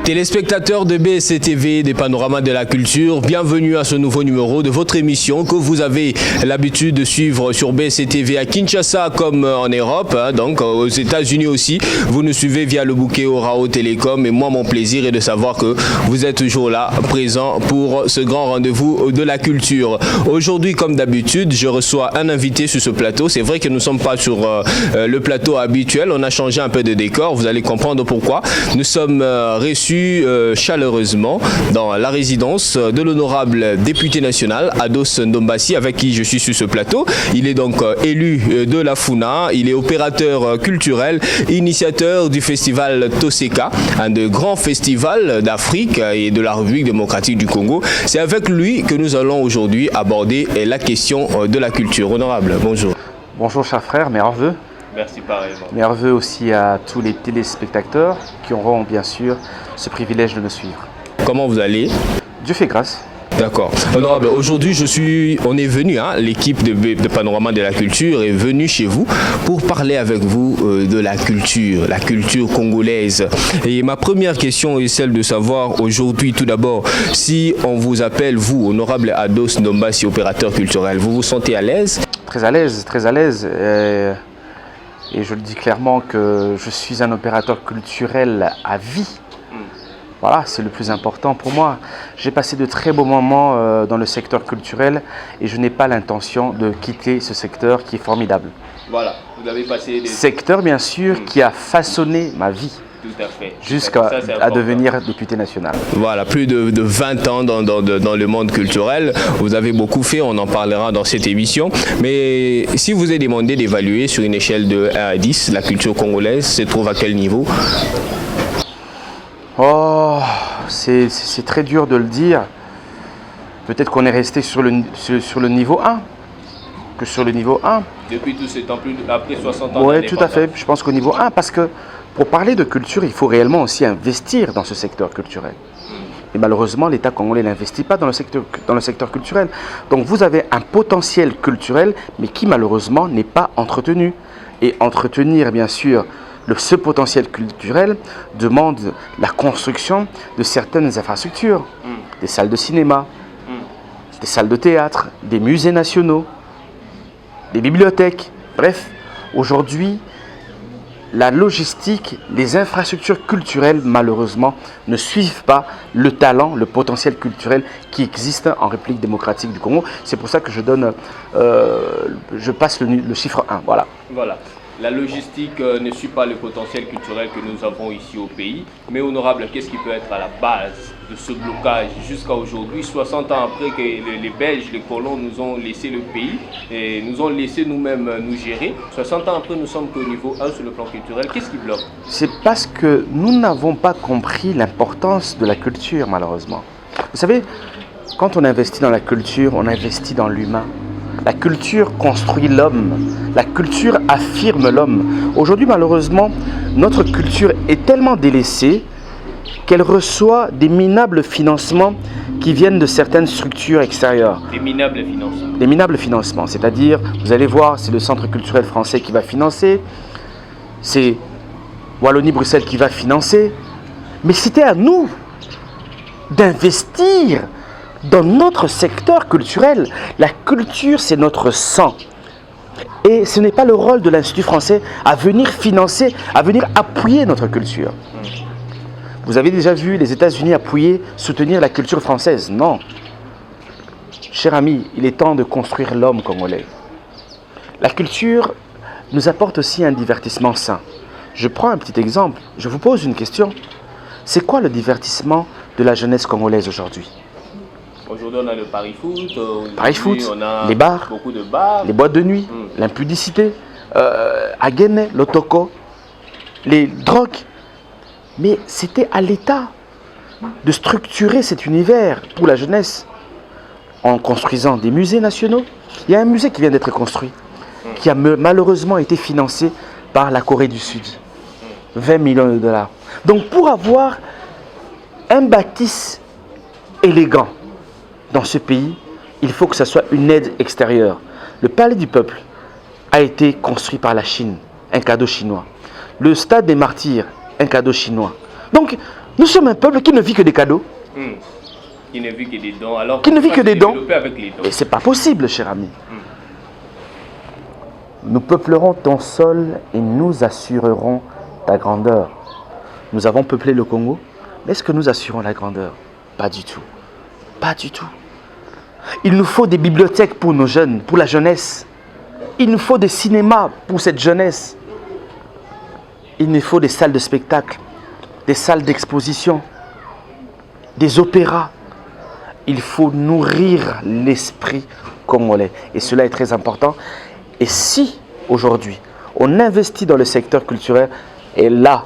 Téléspectateurs de BSC-TV, des panoramas de la culture, bienvenue à ce nouveau numéro de votre émission que vous avez l'habitude de suivre sur BSC-TV à Kinshasa comme en Europe, donc aux États-Unis aussi. Vous nous suivez via le bouquet Orao Télécom et moi mon plaisir est de savoir que vous êtes toujours là, présent pour ce grand rendez-vous de la culture. Aujourd'hui, comme d'habitude, je reçois un invité sur ce plateau. C'est vrai que nous ne sommes pas sur le plateau habituel, on a changé un peu de décor, vous allez comprendre pourquoi. Nous sommes reçus chaleureusement dans la résidence de l'honorable député national Ados Ndombassi, avec qui je suis sur ce plateau. Il est donc élu de la FUNA, il est opérateur culturel, initiateur du festival Toseka, un de grands festivals d'Afrique et de la République démocratique du Congo. C'est avec lui que nous allons aujourd'hui aborder la question de la culture. Honorable, bonjour. Bonjour cher frère, meilleurs vœux. Merci pareillement. Meilleurs vœux aussi à tous les téléspectateurs qui auront bien sûr ce privilège de me suivre. Comment vous allez? Dieu fait grâce. D'accord. Honorable, aujourd'hui on est venu, l'équipe de Panorama de la Culture est venue chez vous pour parler avec vous de la culture congolaise. Et ma première question est celle de savoir aujourd'hui tout d'abord, si on vous appelle vous, honorable Ados Ndombassi, opérateur culturel, vous vous sentez à l'aise? Très à l'aise, très à l'aise. Et je le dis clairement que je suis un opérateur culturel à vie. Voilà, c'est le plus important pour moi. J'ai passé de très beaux moments dans le secteur culturel et je n'ai pas l'intention de quitter ce secteur qui est formidable. Voilà, vous avez passé des... Secteur bien sûr qui a façonné ma vie. Tout à fait. Jusqu'à devenir député national. Voilà, plus de 20 ans dans le monde culturel. Vous avez beaucoup fait, on en parlera dans cette émission. Mais si vous est demandé d'évaluer sur une échelle de 1 à 10, la culture congolaise se trouve à quel niveau? Oh, c'est très dur de le dire. Peut-être qu'on est resté sur le niveau 1. Que sur le niveau 1. Depuis tout ce temps, après 60 ans. Oui, tout à fait. Je pense qu'au niveau 1, parce que pour parler de culture, il faut réellement aussi investir dans ce secteur culturel. Et malheureusement, l'État congolais n'investit pas dans le secteur culturel. Donc vous avez un potentiel culturel, mais qui malheureusement n'est pas entretenu. Et entretenir, bien sûr, ce potentiel culturel demande la construction de certaines infrastructures. Des salles de cinéma, des salles de théâtre, des musées nationaux, des bibliothèques. Bref, aujourd'hui, la logistique, les infrastructures culturelles, malheureusement, ne suivent pas le talent, le potentiel culturel qui existe en République démocratique du Congo. C'est pour ça que je passe le chiffre 1. Voilà. Voilà. La logistique ne suit pas le potentiel culturel que nous avons ici au pays. Mais honorable, qu'est-ce qui peut être à la base de ce blocage jusqu'à aujourd'hui, 60 ans après que les Belges, les colons nous ont laissé le pays et nous ont laissé nous-mêmes nous gérer. 60 ans après, nous sommes qu'au niveau 1 sur le plan culturel. Qu'est-ce qui bloque? C'est parce que nous n'avons pas compris l'importance de la culture, malheureusement. Vous savez, quand on investit dans la culture, on investit dans l'humain. La culture construit l'homme. La culture affirme l'homme. Aujourd'hui, malheureusement, notre culture est tellement délaissée qu'elle reçoit des minables financements qui viennent de certaines structures extérieures. Des minables financements. Des minables financements. C'est-à-dire, vous allez voir, c'est le Centre culturel français qui va financer. C'est Wallonie-Bruxelles qui va financer. Mais c'était à nous d'investir dans notre secteur culturel. La culture, c'est notre sang. Et ce n'est pas le rôle de l'Institut français à venir financer, à venir appuyer notre culture. Vous avez déjà vu les États-Unis appuyer, soutenir la culture française? Non. Cher ami, il est temps de construire l'homme congolais. La culture nous apporte aussi un divertissement sain. Je prends un petit exemple. Je vous pose une question. C'est quoi le divertissement de la jeunesse congolaise aujourd'hui? Aujourd'hui, on a le Paris-Foot. On a les bars, beaucoup de bars, les boîtes de nuit, l'impudicité, Agene, l'Otoko, les drogues. Mais c'était à l'État de structurer cet univers pour la jeunesse en construisant des musées nationaux. Il y a un musée qui vient d'être construit, qui a malheureusement été financé par la Corée du Sud. 20 millions de dollars. Donc pour avoir un bâtisse élégant dans ce pays, il faut que ce soit une aide extérieure. Le Palais du Peuple a été construit par la Chine, un cadeau chinois. Le Stade des Martyrs, un cadeau chinois. Donc, Nous sommes un peuple qui ne vit que des cadeaux. Qui ne vit que des dons. Alors, qui ne vit que des dons. Avec les dons. Et c'est pas possible, cher ami. Nous peuplerons ton sol et nous assurerons ta grandeur. Nous avons peuplé le Congo, mais est-ce que nous assurons la grandeur? Pas du tout. Pas du tout. Il nous faut des bibliothèques pour nos jeunes, pour la jeunesse. Il nous faut des cinémas pour cette jeunesse. Il nous faut des salles de spectacle, des salles d'exposition, des opéras. Il faut nourrir l'esprit congolais. Et cela est très important. Et si, aujourd'hui, on investit dans le secteur culturel, et là,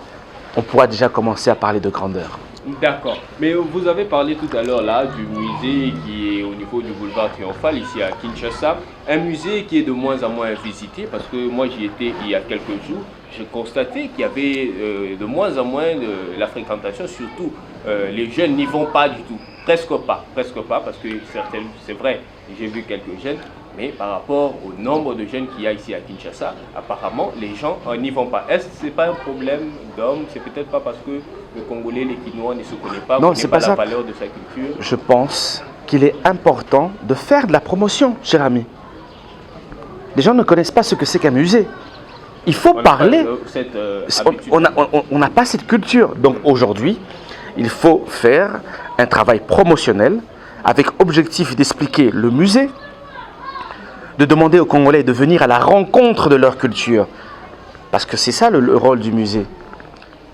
on pourra déjà commencer à parler de grandeur. D'accord. Mais vous avez parlé tout à l'heure là du musée qui est au niveau du boulevard Triomphal ici à Kinshasa. Un musée qui est de moins en moins visité parce que moi j'y étais il y a quelques jours. J'ai constaté qu'il y avait de moins en moins de la fréquentation, surtout les jeunes n'y vont pas du tout. Presque pas parce que certaines, c'est vrai, j'ai vu quelques jeunes. Mais par rapport au nombre de jeunes qu'il y a ici à Kinshasa, apparemment, les gens n'y vont pas. Est-ce que ce n'est pas un problème d'homme? C'est peut-être pas parce que le Congolais, les Kinois ne se connaissent pas, non, ne connaissent pas la valeur de sa culture? Je pense qu'il est important de faire de la promotion, cher ami. Les gens ne connaissent pas ce que c'est qu'un musée. Il faut parler. On n'a pas cette culture. Donc aujourd'hui, il faut faire un travail promotionnel avec objectif d'expliquer le musée, de demander aux Congolais de venir à la rencontre de leur culture. Parce que c'est ça le rôle du musée.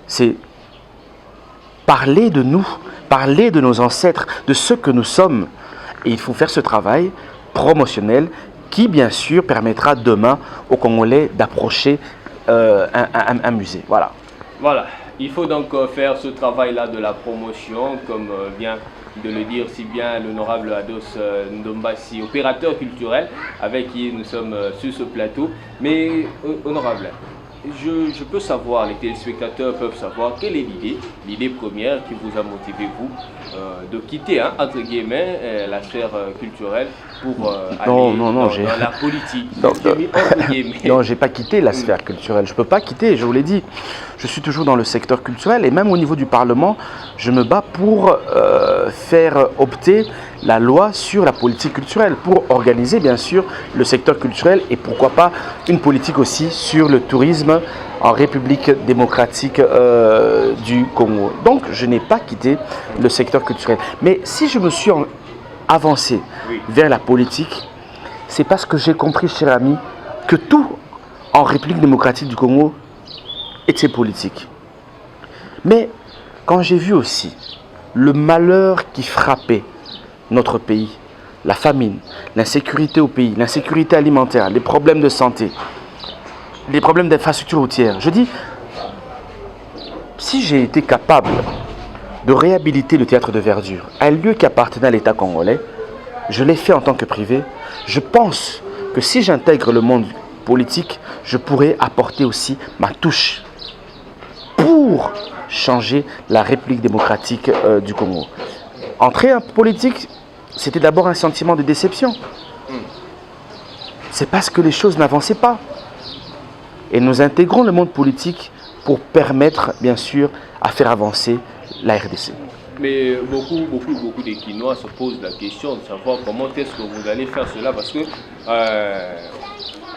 C'est parler de nous, parler de nos ancêtres, de ce que nous sommes. Et il faut faire ce travail promotionnel qui, bien sûr, permettra demain aux Congolais d'approcher un musée. Voilà. Voilà. Il faut donc faire ce travail-là de la promotion, comme vient de le dire si bien l'honorable Ados Ndombasi, opérateur culturel, avec qui nous sommes sur ce plateau. Mais, honorable, je peux savoir, les téléspectateurs peuvent savoir quelle est l'idée première qui vous a motivé, vous, de quitter, hein, entre guillemets, la sphère culturelle pour aller dans la politique. Non, je n'ai pas quitté la sphère culturelle. Je ne peux pas quitter, je vous l'ai dit. Je suis toujours dans le secteur culturel et même au niveau du Parlement, je me bats pour faire opter la loi sur la politique culturelle, pour organiser bien sûr le secteur culturel et pourquoi pas une politique aussi sur le tourisme en République démocratique du Congo. Donc je n'ai pas quitté le secteur culturel. Mais si je me suis avancé vers la politique, c'est parce que j'ai compris, cher ami, que tout en République démocratique du Congo était politique. Mais quand j'ai vu aussi le malheur qui frappait notre pays, la famine, l'insécurité au pays, l'insécurité alimentaire, les problèmes de santé, les problèmes d'infrastructure routière, je dis, si j'ai été capable de réhabiliter le théâtre de Verdure, un lieu qui appartenait à l'État congolais, je l'ai fait en tant que privé, je pense que si j'intègre le monde politique, je pourrais apporter aussi ma touche pour changer la République démocratique du Congo. Entrer en politique, c'était d'abord un sentiment de déception. C'est parce que les choses n'avançaient pas. Et nous intégrons le monde politique pour permettre, bien sûr, à faire avancer la RDC. Mais beaucoup des Kinois se posent la question de savoir comment est-ce que vous allez faire cela parce que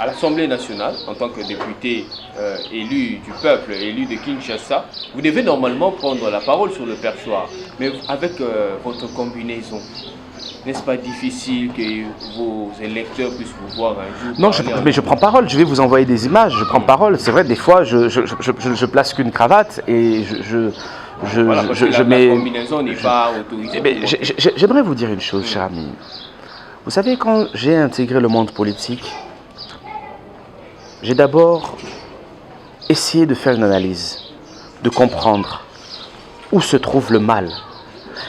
à l'Assemblée nationale, en tant que député élu du peuple, élu de Kinshasa, vous devez normalement prendre la parole sur le perchoir. Mais avec votre combinaison, n'est-ce pas difficile que vos électeurs puissent vous voir un jour? Non, mais je prends parole, je vais vous envoyer des images, je prends parole. C'est vrai, des fois, je place qu'une cravate et je mets... La combinaison n'est pas autorisée. J'aimerais vous dire une chose, cher ami. Vous savez, quand j'ai intégré le monde politique, j'ai d'abord essayé de faire une analyse, de comprendre où se trouve le mal.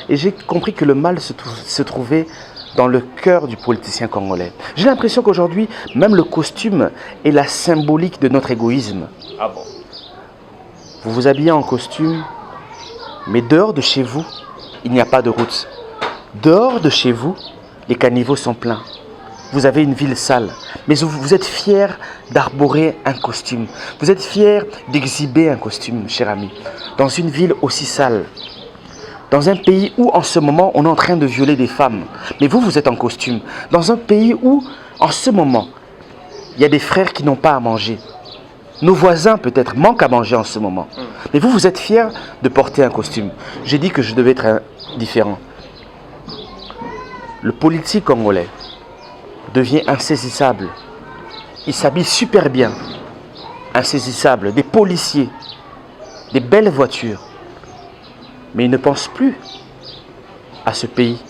Et j'ai compris que le mal se trouvait dans le cœur du politicien congolais. J'ai l'impression qu'aujourd'hui, même le costume est la symbolique de notre égoïsme. Ah bon? Vous vous habillez en costume, mais dehors de chez vous, il n'y a pas de route. Dehors de chez vous, les caniveaux sont pleins. Vous avez une ville sale, mais vous êtes fier d'arborer un costume. Vous êtes fier d'exhiber un costume, cher ami, dans une ville aussi sale. Dans un pays où en ce moment on est en train de violer des femmes, mais vous, vous êtes en costume. Dans un pays où en ce moment il y a des frères qui n'ont pas à manger. Nos voisins peut-être manquent à manger en ce moment. Mais vous, vous êtes fiers de porter un costume. J'ai dit que je devais être différent. Le politique congolais devient insaisissable. Il s'habille super bien. Insaisissable. Des policiers. Des belles voitures. Mais il ne pense plus à ce pays.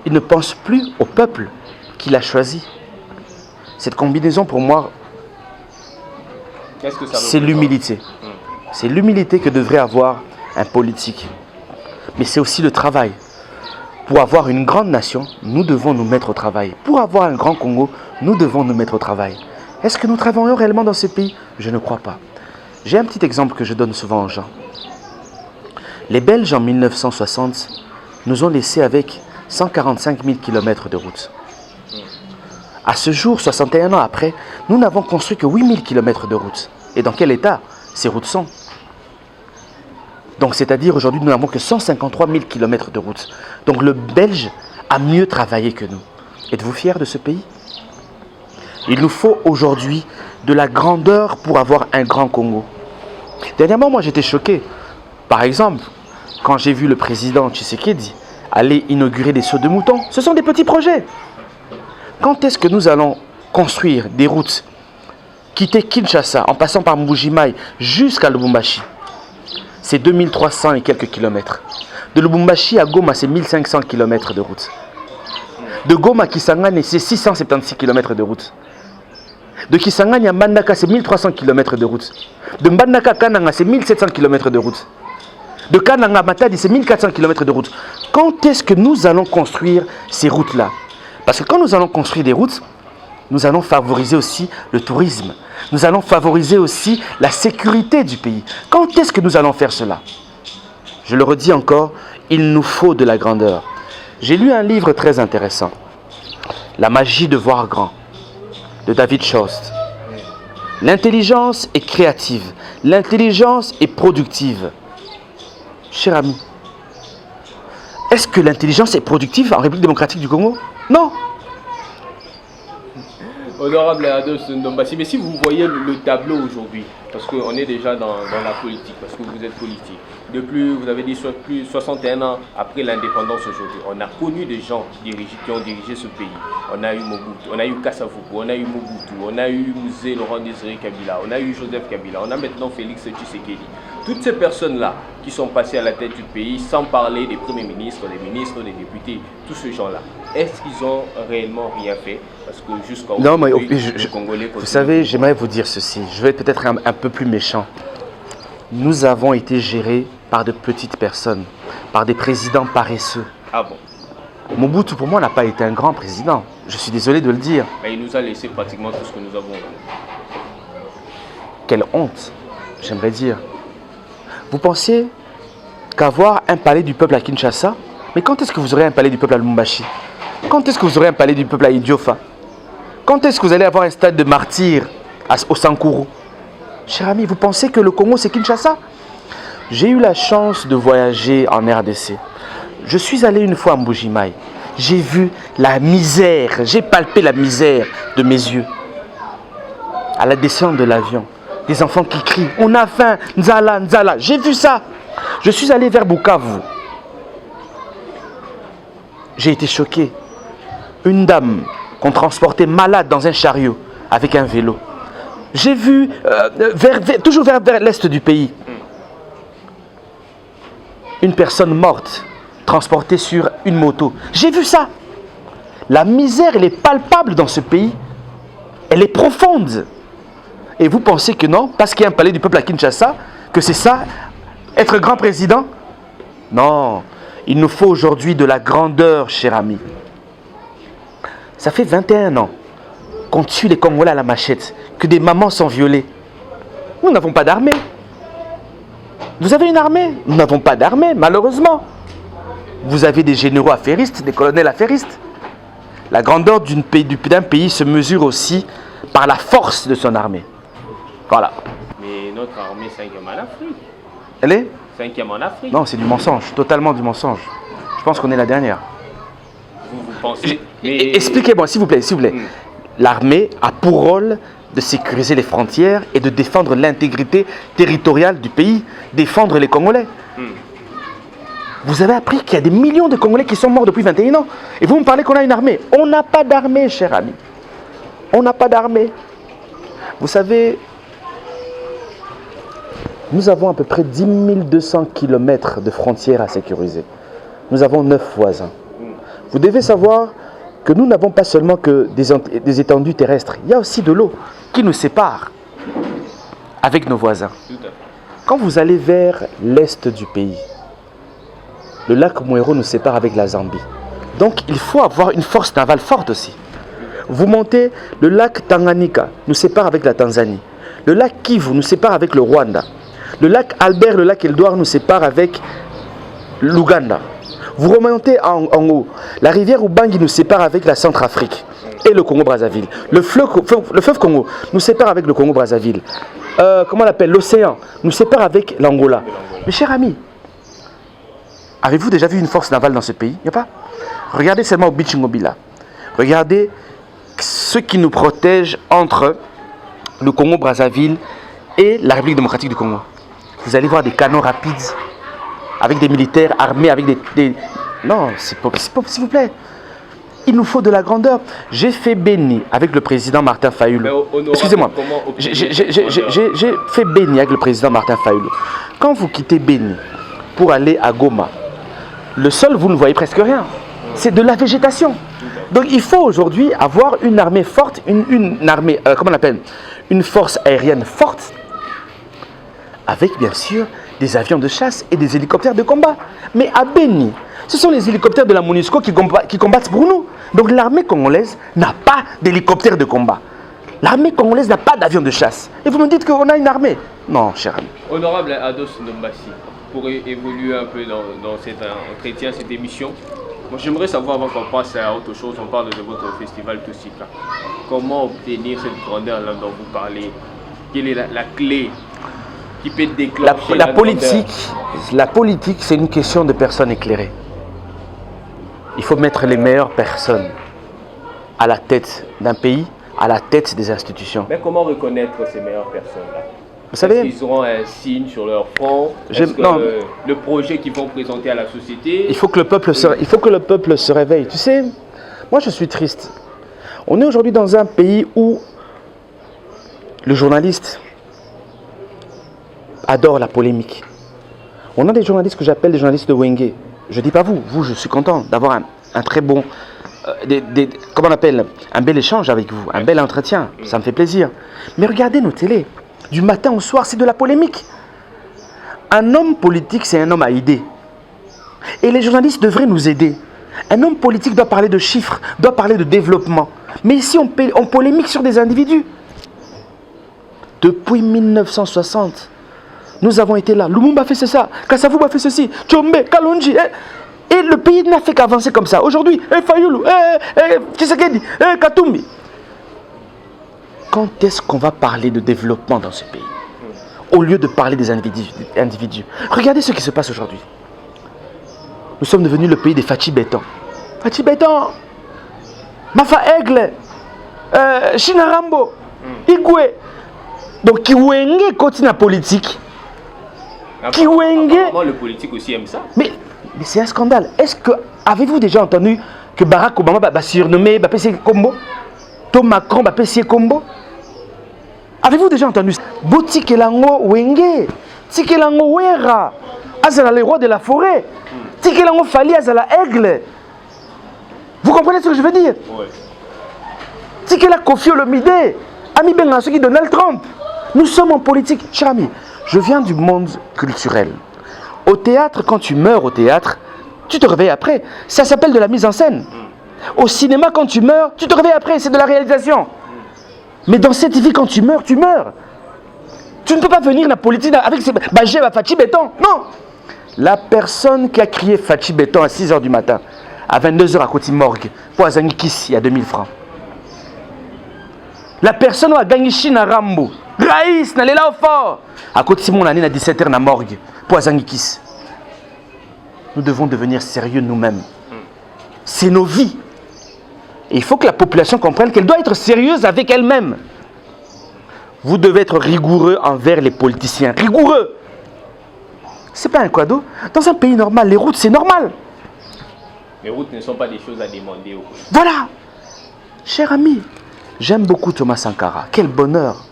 Il ne pense plus au peuple qu'il a choisi. Cette combinaison, pour moi, c'est l'humilité. C'est l'humilité que devrait avoir un politique. Mais c'est aussi le travail. Pour avoir une grande nation, nous devons nous mettre au travail. Pour avoir un grand Congo, nous devons nous mettre au travail. Est-ce que nous travaillons réellement dans ce pays? Je ne crois pas. J'ai un petit exemple que je donne souvent aux gens. Les Belges, en 1960, nous ont laissés avec 145 000 km de route. À ce jour, 61 ans après, nous n'avons construit que 8 000 km de route. Et dans quel état ces routes sont? Donc, c'est-à-dire aujourd'hui, nous n'avons que 153 000 km de route. Donc, le Belge a mieux travaillé que nous. Êtes-vous fiers de ce pays? Il nous faut aujourd'hui de la grandeur pour avoir un grand Congo. Dernièrement, moi, j'étais choqué. Par exemple, quand j'ai vu le président Tshisekedi aller inaugurer des sauts de moutons, ce sont des petits projets. Quand est-ce que nous allons construire des routes, quitter Kinshasa en passant par Mbuji-Mayi jusqu'à Lubumbashi? C'est 2300 et quelques kilomètres. De Lubumbashi à Goma, c'est 1500 km de route. De Goma à Kisangani, c'est 676 km de route. De Kisangani à Mbandaka, c'est 1300 km de route. De Mbandaka à Kananga, c'est 1700 km de route. De Kananga à Matadi, c'est 1400 km de route. Quand est-ce que nous allons construire ces routes-là? Parce que quand nous allons construire des routes, nous allons favoriser aussi le tourisme. Nous allons favoriser aussi la sécurité du pays. Quand est-ce que nous allons faire cela? Je le redis encore, il nous faut de la grandeur. J'ai lu un livre très intéressant, La magie de voir grand, de David Chost. L'intelligence est créative, l'intelligence est productive. Cher ami, est-ce que l'intelligence est productive en République démocratique du Congo? Non. Honorable Ados Ndombassi, mais si vous voyez le tableau aujourd'hui, parce qu'on est déjà dans la politique, parce que vous êtes politique, depuis, vous avez dit, plus de 61 ans après l'indépendance aujourd'hui, on a connu des gens qui ont dirigé ce pays. On a eu Mobutu, on a eu Kassavubu, on a eu Mobutu, on a eu Musée Laurent Désiré Kabila, on a eu Joseph Kabila, on a maintenant Félix Tshisekedi. Toutes ces personnes-là qui sont passées à la tête du pays, sans parler des premiers ministres, des ministres, des députés, tous ces gens-là, est-ce qu'ils ont réellement rien fait? Parce que jusqu'à non, mais Congolais... Vous savez, j'aimerais vous dire ceci. Je vais peut-être un peu plus méchant. Nous avons été gérés par de petites personnes, par des présidents paresseux. Ah bon? Mobutu, pour moi, n'a pas été un grand président. Je suis désolé de le dire. Mais il nous a laissé pratiquement tout ce que nous avons. Quelle honte, j'aimerais dire. Vous pensez qu'avoir un palais du peuple à Kinshasa, mais quand est-ce que vous aurez un palais du peuple à Lubumbashi? Quand est-ce que vous aurez un palais du peuple à Idiofa? Quand est-ce que vous allez avoir un stade de martyrs au Sankuru? Cher ami, vous pensez que le Congo c'est Kinshasa? J'ai eu la chance de voyager en RDC. Je suis allé une fois à Mbuji-Mayi. J'ai vu la misère, j'ai palpé la misère de mes yeux. À la descente de l'avion, des enfants qui crient « On a faim, Nzala, Nzala ». J'ai vu ça. Je suis allé vers Bukavu. J'ai été choqué. Une dame qu'on transportait malade dans un chariot avec un vélo. J'ai vu, toujours vers l'est du pays, une personne morte, transportée sur une moto. J'ai vu ça. La misère, elle est palpable dans ce pays. Elle est profonde. Et vous pensez que non, parce qu'il y a un palais du peuple à Kinshasa, que c'est ça, être grand président? Non. Il nous faut aujourd'hui de la grandeur, cher ami. Ça fait 21 ans qu'on tue les Congolais à la machette, que des mamans sont violées. Nous n'avons pas d'armée. Vous avez une armée? Nous n'avons pas d'armée, malheureusement. Vous avez des généraux affairistes, des colonels affairistes. La grandeur d'un pays se mesure aussi par la force de son armée. Voilà. Mais notre armée, c'est en Afrique. Elle est? 5e en Afrique. Non, c'est du mensonge, totalement du mensonge. Je pense qu'on est la dernière. Vous pensez Expliquez-moi, s'il vous plaît, s'il vous plaît. L'armée a pour rôle de sécuriser les frontières et de défendre l'intégrité territoriale du pays, défendre les Congolais. Vous avez appris qu'il y a des millions de Congolais qui sont morts depuis 21 ans. Et vous me parlez qu'on a une armée. On n'a pas d'armée, cher ami. On n'a pas d'armée. Vous savez, nous avons à peu près 10 200 km de frontières à sécuriser. Nous avons 9 voisins. Vous devez savoir que nous n'avons pas seulement que des étendues terrestres. Il y a aussi de l'eau qui nous sépare avec nos voisins. Quand vous allez vers l'est du pays, le lac Mouero nous sépare avec la Zambie. Donc il faut avoir une force navale forte aussi. Vous montez, le lac Tanganyika nous sépare avec la Tanzanie. Le lac Kivu nous sépare avec le Rwanda. Le lac Albert, le lac Eldouard nous sépare avec l'Ouganda. Vous remontez en haut, la rivière Ubangi nous sépare avec la Centrafrique et le Congo-Brazzaville. Le fleuve Congo nous sépare avec le Congo-Brazzaville. Comment on l'appelle? L'océan nous sépare avec l'Angola. Mes chers amis, avez-vous déjà vu une force navale dans ce pays? Il n'y a pas. Regardez seulement au Beach Ngobila. Regardez ce qui nous protège entre le Congo-Brazzaville et la République démocratique du Congo. Vous allez voir des canons rapides avec des militaires armés, avec des... Non, c'est pas, s'il vous plaît. Il nous faut de la grandeur. J'ai fait Béni avec le président Martin Fayulu. Excusez-moi. J'ai fait Béni avec le président Martin Fayulu. Quand vous quittez Béni pour aller à Goma, le sol, vous ne voyez presque rien. C'est de la végétation. Donc il faut aujourd'hui avoir une armée forte, une armée, comment on appelle, une force aérienne forte, avec bien sûr des avions de chasse et des hélicoptères de combat. Mais à Béni, ce sont les hélicoptères de la MONUSCO qui combattent pour nous. Donc l'armée congolaise n'a pas d'hélicoptères de combat. L'armée congolaise n'a pas d'avions de chasse. Et vous me dites qu'on a une armée? Non, cher ami. Honorable Ados Ndombassi, pour évoluer un peu dans cet entretien, cette émission, moi j'aimerais savoir, avant qu'on passe à autre chose, on parle de votre festival Tosika. Comment obtenir cette grandeur-là dont vous parlez? Quelle est la clé qui peut déclencher la politique, c'est une question de personnes éclairées. Il faut mettre les meilleures personnes à la tête d'un pays, à la tête des institutions. Mais comment reconnaître ces meilleures personnes-là? Vous savez, ils auront un signe sur leur front? Le projet qu'ils vont présenter à la société? Il faut que le peuple se réveille. Tu sais, moi je suis triste. On est aujourd'hui dans un pays où le journaliste adore la polémique. On a des journalistes que j'appelle des journalistes de Wenge. Je ne dis pas vous, je suis content d'avoir un très bon, comment on appelle, un bel échange avec vous, un bel entretien, ça me fait plaisir. Mais regardez nos télés, du matin au soir, c'est de la polémique. Un homme politique, c'est un homme à idées. Et les journalistes devraient nous aider. Un homme politique doit parler de chiffres, doit parler de développement. Mais ici, on polémique sur des individus. Depuis 1960, nous avons été là. Lumumba a fait ça, Kasavubu a fait ceci, Tchombe, Kalonji. Et le pays n'a fait qu'avancer comme ça. Aujourd'hui, Fayulu, Tshisekedi, Katumbi. Quand est-ce qu'on va parler de développement dans ce pays? Au lieu de parler des individus. Regardez ce qui se passe aujourd'hui. Nous sommes devenus le pays des Fachi Béton. Fachi Béton, Mafa Aigle, Chinarambo, Igwe. Donc, Kiwenge continue la politique. Apparemment, le politique aussi aime ça. Mais c'est un scandale. Avez-vous déjà entendu que Barack Obama va surnommer Bapé Kombo? Tom Macron va Bapé Kombo? Avez-vous déjà entendu ça? Boutikelango Wenge, Tikelango Wera, Azala le roi de la forêt, Tikelango Fali Azala Aigle. Vous comprenez ce que je veux dire? Oui. Tikela Kofi Olomide, Ami Bengasoki, Donald Trump. Nous sommes en politique, cher ami. Je viens du monde culturel. Au théâtre, quand tu meurs au théâtre, tu te réveilles après. Ça s'appelle de la mise en scène. Au cinéma, quand tu meurs, tu te réveilles après. C'est de la réalisation. Mais dans cette vie, quand tu meurs, tu meurs. Tu ne peux pas venir la politique avec ces... Bagé va Fachi Béton. Non. La personne qui a crié Fachi Béton à 6h du matin, à 22h à côté morgue, pour Azangi Kiss, il y a 2000 francs. La personne a gagné Chine à Rambo. Raïs, n'allez là au fort. À côté de mon année, à 17h, na morgue. Pour Azangikis. Nous devons devenir sérieux nous-mêmes. C'est nos vies. Et il faut que la population comprenne qu'elle doit être sérieuse avec elle-même. Vous devez être rigoureux envers les politiciens. Rigoureux. C'est pas un cadeau. Dans un pays normal, les routes, c'est normal. Les routes ne sont pas des choses à demander. Voilà. Cher ami, j'aime beaucoup Thomas Sankara. Quel bonheur.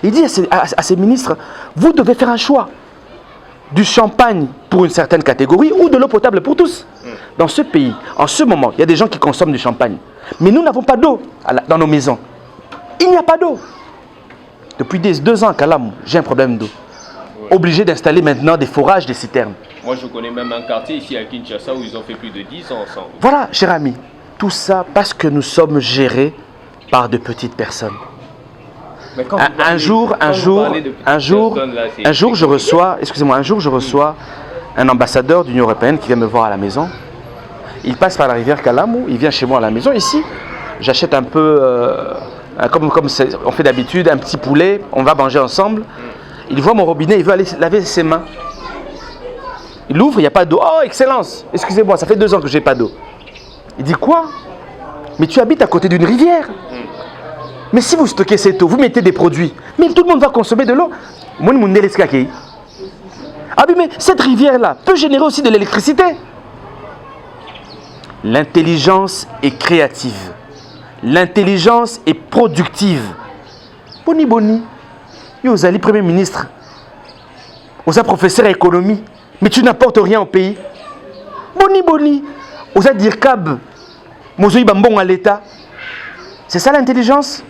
Il dit à ses ministres, vous devez faire un choix. Du champagne pour une certaine catégorie ou de l'eau potable pour tous. Dans ce pays, en ce moment, il y a des gens qui consomment du champagne. Mais nous n'avons pas d'eau dans nos maisons. Il n'y a pas d'eau. Depuis 2 ans à Kalam, j'ai un problème d'eau. Obligé d'installer maintenant des forages, des citernes. Moi, je connais même un quartier ici à Kinshasa où ils ont fait plus de 10 ans ensemble. Voilà, cher ami. Tout ça parce que nous sommes gérés par de petites personnes. Un jour, je reçois, excusez-moi, un jour je reçois un ambassadeur de l'Union européenne qui vient me voir à la maison. Il passe par la rivière Kalamou, il vient chez moi à la maison ici. J'achète un peu, comme on fait d'habitude, un petit poulet, on va manger ensemble. Il voit mon robinet, il veut aller laver ses mains. Il ouvre, il n'y a pas d'eau. Oh, excellence, excusez-moi, ça fait 2 ans que je n'ai pas d'eau. Il dit quoi? Mais tu habites à côté d'une rivière. Mais si vous stockez cette eau, vous mettez des produits, mais tout le monde va consommer de l'eau. Ah oui, mais cette rivière-là peut générer aussi de l'électricité. L'intelligence est créative. L'intelligence est productive. Boni boni. Vous allez Premier ministre. Vous êtes professeur d'économie, mais tu n'apportes rien au pays. Boni boni. Vous êtes dirkab. Mozoï bambon à l'État. C'est ça l'intelligence?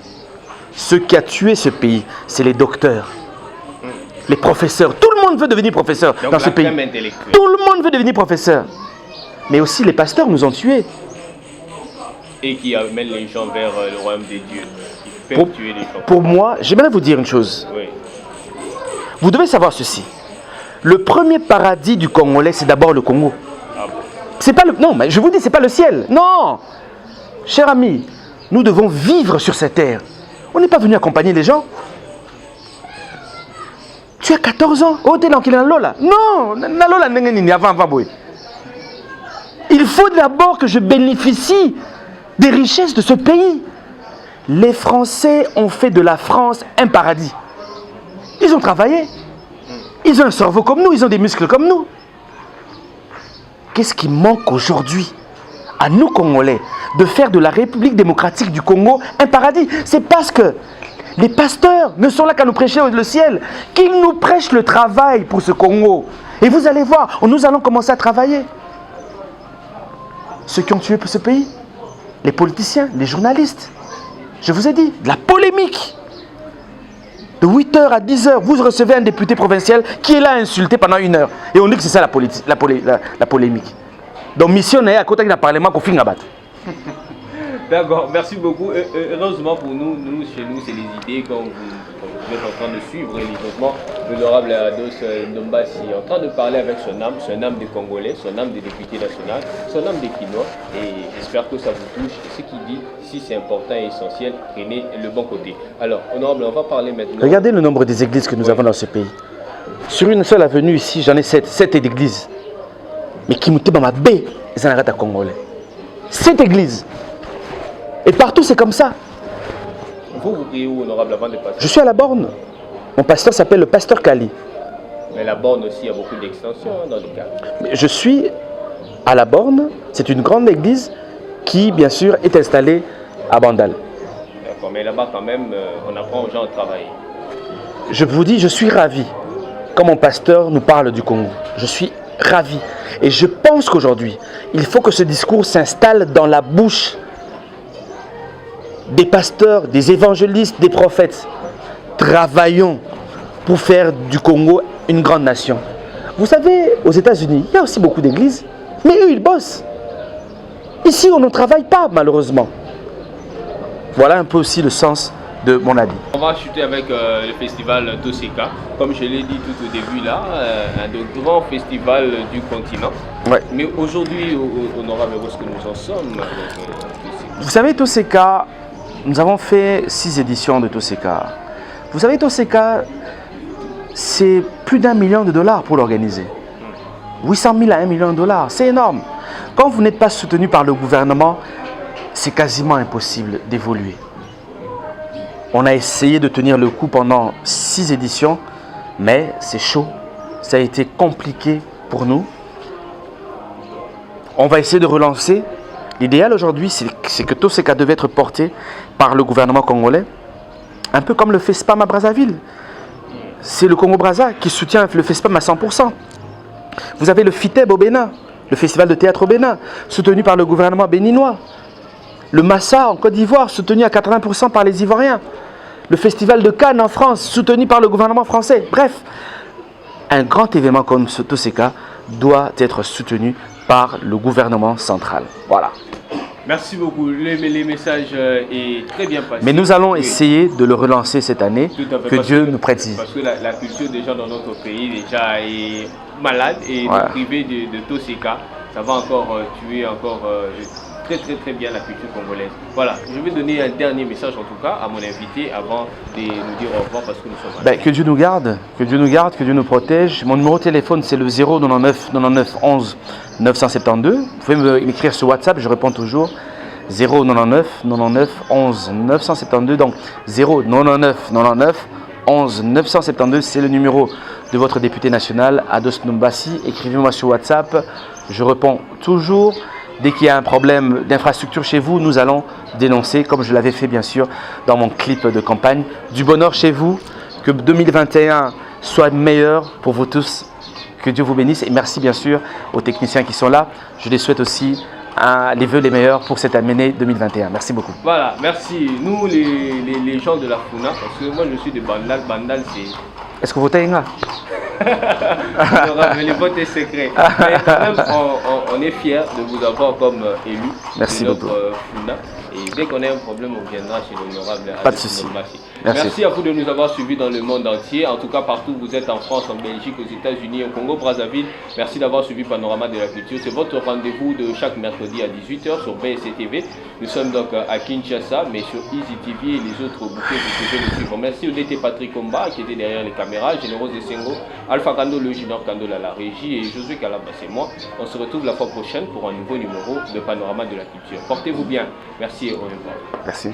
Ce qui a tué ce pays, c'est les docteurs, les professeurs. Tout le monde veut devenir professeur dans ce pays. Tout le monde veut devenir professeur. Mais aussi les pasteurs nous ont tués. Et qui amènent les gens vers le royaume des dieux. Qui peuvent tuer les gens. Pour moi, j'aimerais vous dire une chose. Oui. Vous devez savoir ceci. Le premier paradis du Congolais, c'est d'abord le Congo. Ah bon? C'est pas le, non, mais je vous dis, c'est pas le ciel. Non. Cher ami, nous devons vivre sur cette terre. On n'est pas venu accompagner les gens. Tu as 14 ans. Oh, t'es là, Lola. Non, Lola, il faut d'abord que je bénéficie des richesses de ce pays. Les Français ont fait de la France un paradis. Ils ont travaillé. Ils ont un cerveau comme nous, ils ont des muscles comme nous. Qu'est-ce qui manque aujourd'hui à nous Congolais de faire de la République démocratique du Congo un paradis? C'est parce que les pasteurs ne sont là qu'à nous prêcher le ciel, qu'ils nous prêchent le travail pour ce Congo. Et vous allez voir, nous allons commencer à travailler. Ceux qui ont tué ce pays, les politiciens, les journalistes. Je vous ai dit, de la polémique. De 8h à 10h, vous recevez un député provincial qui est là à insulter pendant 1 heure. Et on dit que c'est ça la polémique. Donc, mission est à côté du Parlement qu'on finit à battre. D'accord, merci beaucoup. Heureusement pour nous, chez nous, c'est les idées quand vous êtes en train de suivre religieusement l'honorable Ados Ndombasi en train de parler avec son âme des Congolais, son âme des députés nationaux, son âme des Kinois. Et j'espère que ça vous touche. Ce qu'il dit, si c'est important et essentiel, prenez le bon côté. Alors, honorable, on va parler maintenant. Regardez le nombre des églises que nous avons dans ce pays. Sur une seule avenue ici, j'en ai 7 églises. Mais qui m'ont ma baie, ils en arrêtent à Congolais. 7 églises. Et partout, c'est comme ça. Vous priez où, honorable, avant de passer? Je suis à la borne. Mon pasteur s'appelle le pasteur Kali. Mais la borne aussi, il y a beaucoup d'extensions dans le cas. Je suis à la borne. C'est une grande église qui, bien sûr, est installée à Bandal. D'accord, mais là-bas, quand même, on apprend aux gens à travailler. Je vous dis, je suis ravi. Quand mon pasteur nous parle du Congo, je suis ravi. Et je pense qu'aujourd'hui, il faut que ce discours s'installe dans la bouche des pasteurs, des évangélistes, des prophètes. Travaillons pour faire du Congo une grande nation. Vous savez, aux États-Unis, il y a aussi beaucoup d'églises, mais eux, ils bossent. Ici, on ne travaille pas, malheureusement. Voilà un peu aussi le sens de mon avis. On va chuter avec le festival Toseka. Comme je l'ai dit tout au début là, un de grands festivals du continent. Ouais. Mais aujourd'hui, honorable, où est-ce que nous en sommes avec, vous savez, Toseka, nous avons fait 6 éditions de Toseka. Vous savez, Toseka, c'est plus d'1 million de dollars pour l'organiser. 800 000 à 1 million de dollars, c'est énorme. Quand vous n'êtes pas soutenu par le gouvernement, c'est quasiment impossible d'évoluer. On a essayé de tenir le coup pendant 6 éditions, mais c'est chaud. Ça a été compliqué pour nous. On va essayer de relancer. L'idéal aujourd'hui, c'est que Toseka devait être porté par le gouvernement congolais, un peu comme le FESPAM à Brazzaville. C'est le Congo-Brazza qui soutient le FESPAM à 100%. Vous avez le FITEB au Bénin, le Festival de théâtre au Bénin, soutenu par le gouvernement béninois. Le Massa en Côte d'Ivoire, soutenu à 80% par les Ivoiriens. Le Festival de Cannes en France, soutenu par le gouvernement français. Bref, un grand événement comme ce Toseka doit être soutenu par le gouvernement central. Voilà. Merci beaucoup. Les messages est très bien passé. Mais nous allons essayer de le relancer cette année. Que Dieu nous prête. Parce que la culture des gens dans notre pays déjà est malade et de priver de Toseka, ça va encore tuer encore très bien la culture congolaise. Voilà, je vais donner un dernier message en tout cas à mon invité avant de nous dire au revoir parce que nous sommes que Dieu nous garde, que Dieu nous garde, que Dieu nous protège. Mon numéro de téléphone c'est le 099 99 11 972. Vous pouvez m'écrire sur WhatsApp, je réponds toujours. 099 99 11 972. Donc 099 99 11 972, c'est le numéro de votre député national, Ados Numbasi. Écrivez-moi sur WhatsApp, je réponds toujours. Dès qu'il y a un problème d'infrastructure chez vous, nous allons dénoncer, comme je l'avais fait bien sûr dans mon clip de campagne. Du bonheur chez vous, que 2021 soit meilleur pour vous tous, que Dieu vous bénisse. Et merci bien sûr aux techniciens qui sont là. Je les souhaite aussi les vœux les meilleurs pour cette année 2021. Merci beaucoup. Voilà, merci. Nous les gens de la Funa, parce que moi je suis de Bandal. Bandal c'est... Est-ce que vous votez là? Mais le vote est secret. Mais quand même, on est fiers de vous avoir comme élu. Merci beaucoup. Funa. Et dès qu'on a un problème, on viendra chez l'honorable. Pas de souci. Merci à vous de nous avoir suivis dans le monde entier. En tout cas, partout où vous êtes, en France, en Belgique, aux États-Unis, au Congo, Brazzaville. Merci d'avoir suivi Panorama de la Culture. C'est votre rendez-vous de chaque mercredi à 18h sur BSC TV. Nous sommes donc à Kinshasa, mais sur Easy TV et les autres bouquets, vous pouvez nous suivre. Merci au DT Patrick Komba qui était derrière les caméras, Générose Sengo, Alpha Kando, le Junior Kando à la régie et Josué Kalaba, c'est moi. On se retrouve la fois prochaine pour un nouveau numéro de Panorama de la Culture. Portez-vous bien. Merci et au revoir. Merci.